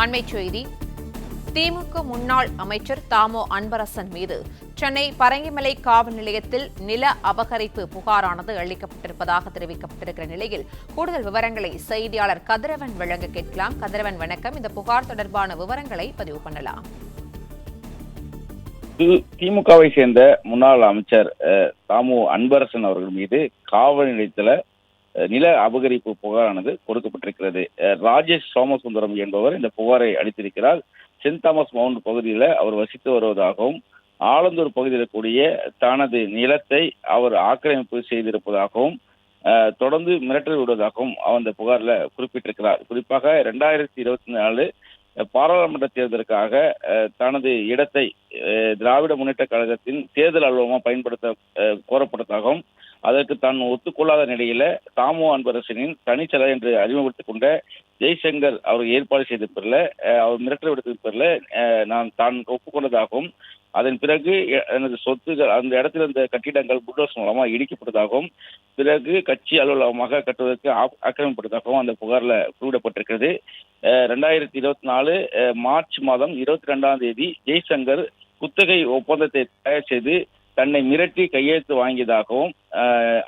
அண்மைச் செய்தி. திமுக முன்னாள் அமைச்சர் தாமோ அன்பரசன் மீது சென்னை பரங்கிமலை காவல் நிலையத்தில் நில அபகரிப்பு புகாரானது அளிக்கப்பட்டிருப்பதாக தெரிவிக்கப்பட்டிருக்கிற நிலையில் கூடுதல் விவரங்களை செய்தியாளர் கதிரவன் வழங்க கேட்கலாம். கதிரவன், வணக்கம். இந்த புகார் தொடர்பான விவரங்களை பதிவு பண்ணலாம். திமுகவை சேர்ந்த முன்னாள் அமைச்சர் தாமோ அன்பரசன் அவர்கள் மீது காவல் நிலையத்தில் நில அபகரிப்பு புகாரானது கொடுக்கப்பட்டிருக்கிறது. ராஜேஷ் சோமசுந்தரம் என்பவர் இந்த புகாரை அளித்திருக்கிறார். சென்ட் தாமஸ் மவுண்ட் பகுதியில் அவர் வசித்து வருவதாகவும், ஆலந்தூர் பகுதியில் கூடிய தனது நிலத்தை அவர் ஆக்கிரமிப்பு செய்திருப்பதாகவும், தொடர்ந்து மிரட்டல் விடுவதாகவும் அந்த புகாரில் குறிப்பிட்டிருக்கிறார். குறிப்பாக 2024 பாராளுமன்ற தேர்தலுக்காக தனது இடத்தை திராவிட முன்னேற்ற கழகத்தின் தேர்தல் அலுவலகமாக பயன்படுத்த கோரப்பட்டதாகவும், அதற்கு தான் ஒத்துக்கொள்ளாத நிலையில தாமோ அன்பரசனின் தனிச்செயலர் என்று அறிமுகப்படுத்திக் கொண்ட ஜெய்சங்கர் அவர் ஏற்பாடு செய்த பேரில், அவர் மிரட்டல் விடுத்த பேரில் தான் ஒப்புக்கொண்டதாகவும், அதன் பிறகு எனது சொத்துகள் அந்த இடத்தில் இருந்த கட்டிடங்கள் புல்டோஸ் மூலமாக இடிக்கப்பட்டதாகவும், பிறகு கட்சி அலுவலகமாக கட்டுவதற்கு ஆக்கிரமிப்பட்டதாகவும் அந்த புகாரில் குறிப்பிடப்பட்டிருக்கிறது. 2024 மார்ச் மாதம் 22ஆம் தேதி ஜெய்சங்கர் குத்தகை ஒப்பந்தத்தை தயார் செய்து தன்னை மிரட்டி கையெழுத்து வாங்கியதாகவும்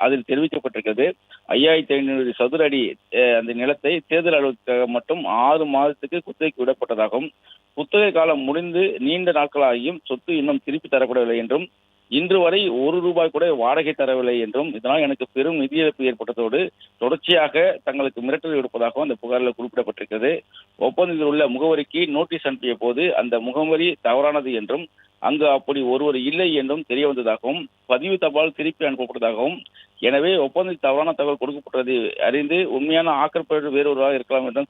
அதில் தெரிவிக்கப்பட்டிருக்கிறது. 5500 சதுர அடி அந்த நிலத்தை தேர்தல் அலுவலகத்துக்காக மட்டும் 6 மாதத்துக்கு குத்தகைக்கு விடப்பட்டதாகவும், குத்தகை காலம் முடிந்து நீண்ட நாட்களாகியும் சொத்து இன்னும் திருப்பி தரப்படவில்லை என்றும், இன்று வரை ₹1 கூட வாடகை தரவில்லை என்றும், இதனால் எனக்கு பெரும் நிதி இழப்பு ஏற்பட்டதோடு தொடர்ச்சியாக தங்களுக்கு மிரட்டல் விடுப்பதாகவும் அந்த புகாரில் குறிப்பிடப்பட்டிருக்கிறது. ஒப்பந்தத்தில் உள்ள முகவரிக்கு நோட்டீஸ் அனுப்பிய போது அந்த முகவரி தவறானது என்றும், அங்கு அப்படி ஒருவர் இல்லை என்றும் தெரிய வந்ததாகவும், பதிவு தபால் திருப்பி அனுப்பப்பட்டதாகவும், எனவே ஒப்பந்தத்தில் தவறான தகவல் கொடுக்கப்பட்டதை அறிந்து உண்மையான ஆக்கிரமிப்பாளர் வேறொருவராக இருக்கலாம் என்றும்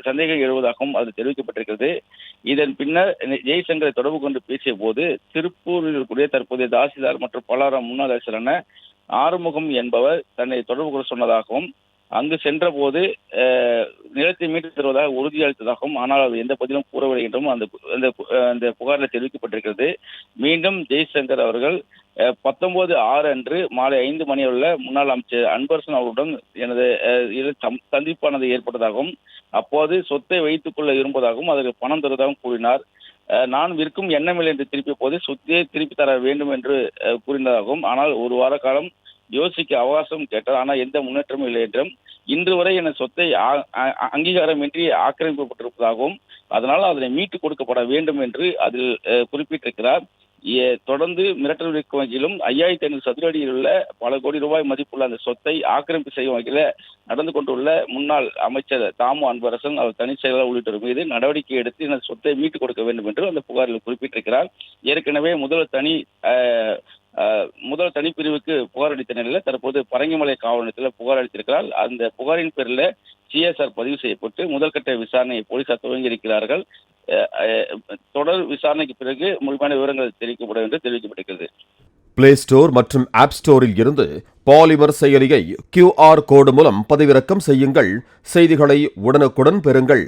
சந்தேகம் எழுவதாகவும் அது தெரிவிக்கப்பட்டிருக்கிறது. இதன் பின்னர் ஜெய்சங்கரை தொடர்பு கொண்டு பேசிய போது, திருப்பூரில் இருக்கக்கூடிய தற்போதைய தாசில்தார் மற்றும் பலரும் முன்னாள் அரசரான ஆறுமுகம் என்பவர் தன்னை தொடர்பு கொள்ள சொன்னதாகவும், அங்கு சென்ற போது நிலத்தை மீட்டு தருவதாக உறுதியளித்ததாகவும், ஆனால் அது எந்த பதிலும் கூறவில்லை என்றும் அந்த புகாரில் தெரிவிக்கப்பட்டிருக்கிறது. மீண்டும் ஜெய்சங்கர் அவர்கள் 19/6 அன்று மாலை 5 மணி உள்ள முன்னாள் அமைச்சர் அன்பரசன் அவருடன் எனது சந்திப்பானது ஏற்பட்டதாகவும், அப்போது சொத்தை வைத்துக் கொள்ள விரும்புவதாகவும், அதற்கு பணம் தருவதாகவும் கூறினார். நான் விற்கும் எண்ணமில்லை என்று திருப்பிய போது சொத்தையே திருப்பி தர வேண்டும் என்று கூறினதாகவும், ஆனால் 1 வார காலம் யோசிக்க அவகாசம் கேட்டார். ஆனால் எந்த முன்னேற்றமும் இல்லை என்றும், இன்று வரை என சொத்தை அங்கீகாரமின்றி ஆக்கிரமிக்கப்பட்டிருப்பதாகவும், அதனால் அதனை மீட்டுக் கொடுக்கப்பட வேண்டும் என்று அதில் குறிப்பிட்டிருக்கிறார். தொடர்ந்து மிரட்டல் விடுக்கும் வகையிலும் 5500 சதுர அடியில் உள்ள பல கோடி ரூபாய் மதிப்புள்ள அந்த சொத்தை ஆக்கிரமிப்பு செய்யும் வகையில் நடந்து கொண்டுள்ள முன்னாள் அமைச்சர் தாமோ அன்பரசன், அவர் தனிச் செயலாளர் உள்ளிட்டோர் மீது நடவடிக்கை எடுத்து இந்த சொத்தை மீட்டுக் கொடுக்க வேண்டும் என்று அந்த புகாரில் குறிப்பிட்டிருக்கிறார். ஏற்கனவே முதல் தனிப்பிரிவுக்கு புகார் அளித்த நிலையில் தற்போது பரங்கிமலை காவல் நிலையத்தில் புகார் அளித்திருக்கிறார். அந்த புகாரின் பேரில் சிஎஸ்ஆர் பதிவு செய்யப்பட்டு முதல்கட்ட விசாரணையை போலீசார் துவங்கி இருக்கிறார்கள். தொடர் விசாரணைக்கு பிறகு முழுமையான விவரங்கள் தெரிவிக்கப்படும் என்று தெரிவிக்கப்பட்டிருக்கிறது. பிளே ஸ்டோர் மற்றும் ஆப் ஸ்டோரில் இருந்து பாலிமர் செயலியை QR கோடு மூலம் பதிவிறக்கம் செய்யுங்கள். செய்திகளை உடனுக்குடன் பெறுங்கள்.